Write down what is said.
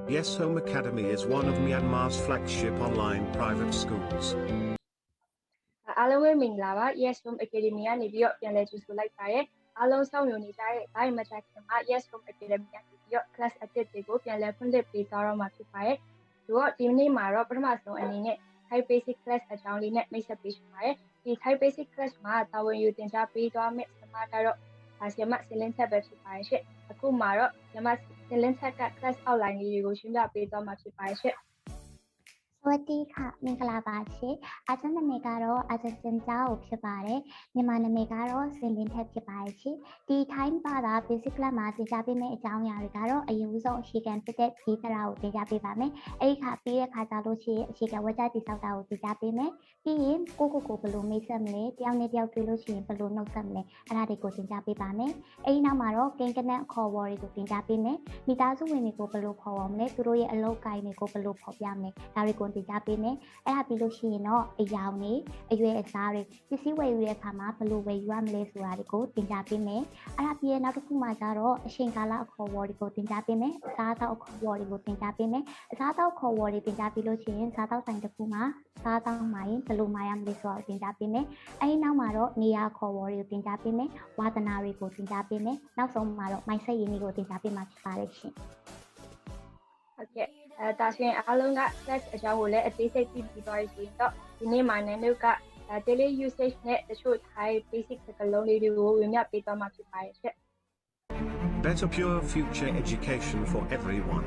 Yes Home Academy is one of Myanmar's flagship online private schools. အားလုံးပဲမင်္ဂလာပါ Yes Home Academy ကနေပြီးတော့ပြန်လည်ကြိုဆိုလိုက်ပါရယ်အားလုံးစောင့်မျှော်နေကြတဲ့ဒါမှမဟုတ်ခင်မှာ Yes Home Academy ကနေပြီးတော့ class အသစ်တွေကိုပြန်လည်ဖွင့်လှစ်ပေးသွားတော့မှာဖြစ်ပါတယ်ဆိုတော့ဒီနေ့မှာတော့ပထမဆုံးအနေနဲ့ Thai Basic Class အကြောင်းလေးနဲ့မိတ်ဆက်ပေးချင်ပါတယ်ဒီ Thai Basic Class မှာတာဝန်ယူသင်ကြားပေးသွားမယ့်ဆရာမကတော့ဆရာမစလင်းချက်ပဲဖြစ်ပါတယ်ရှင့်အခုမှာတော့ဆရာမစလင်းချက်က class outline လေးတွေကိုရှင်းပြပေးသွားမှာဖြစ်ပါတယ်ရှင့်สวัสดีค่ะမင်္ဂလာပါရှင်อาจารย์နာမည်ကတော့อาจารย์စင်ကြောင်းဖြစ်ပါတယ်မြန်မာနာမည်ကတော့စင်လင်းထက်ဖြစ်ပါတယ်ရှင်ဒီ time ပါတာ basic class မှာသင်ကြားပေးမယ့်အကြောင်းအရာတွေကတော့အရင်ဆုံးအခြေခံဖြစ်တဲ့ဒီတရာကိုသင်ကြားပေးပါမယ်အဲ့ဒီခါပြီးတဲ့ခါကျလို့ရှိရင်အခြေခံဝါကျတည်ဆောက်တာကိုသင်ကြားပေးမယ်ပြီးရင်ကိုဘယ်လိုမိတ်ဆက်မလဲတယောက်နဲ့တယောက်တွေ့လို့ရှိရင်ဘယ်လိုနှုတ်ဆက်မလဲအဲ့ဒါတွေကိုသင်ကြားပေးပါမယ်အဲ့ဒီနောက်မှာတော့ကိန်းကနန်းခေါ်ဝေါ်တွေကိုသင်ကြားပေးမယ်မိသားစုဝင်တွေကိုဘယ်လိုခေါ်ဝေါ်မလဲသူတို့ရဲ့အလုပ်ကိုင်တွေကိုဘယ်လိုဖော်ပြမလဲဒါတွေကိုသင်ကြားပေးမယ်အဲ့ဒါပြီးလို့ရှိရင်တော့အယောင်တွေအရွယ်အစားတွေပစ္စည်းဝယ်ယူတဲ့အခါမှာဘယ်လိုဝယ်ယူရမလဲဆိုတာတွေကိုသင်ကြားပေးမယ်အဲ့ဒါပြီးရင်နောက်တစ်ခုမှကျတော့အချိန်ကာလအခေါ်အဝေါ်တွေကိုသင်ကြားပေးမယ်အစားအသောက်အခေါ်အဝေါ်တွေကိုသင်ကြားပေးမယ်အစားအသောက်ခေါ်အဝေါ်တွေသင်ကြားပြီးလို့ရှိရင်စားသောက်ဆိုင်တစ်ခုမှာစားသောက်မှရင်ဘယ်လိုမှရမလဲဆိုတာကိုသင်ကြားပေးမယ်အဲ့ဒီနောက်မှာတော့နေရာခေါ်အဝေါ်တွေကိုသင်ကြားပေးမယ်ဝါသနာတွေကိုသင်ကြားပေးမယ်နောက်ဆုံးမှာတော့ mindset ရင်းတွေကိုသင်ကြားပေးမှာဖြစ်ပါတယ်ရှင်ဟုတ်ကဲ့ဒါဆိုရင်အားလုံးက class အကြောင်းကိုလည်းအသေးစိတ်သိပြီးသွားပြီဆိုရင်တော့ဒီနေ့မှာနန်းတို့က daily usage နဲ့တချို့ Thai basic စကားလုံးလေးတွေကိုဝင်ပြပေးသွားမှာဖြစ်ပါတယ်ရှင့် Better pure future education for everyone.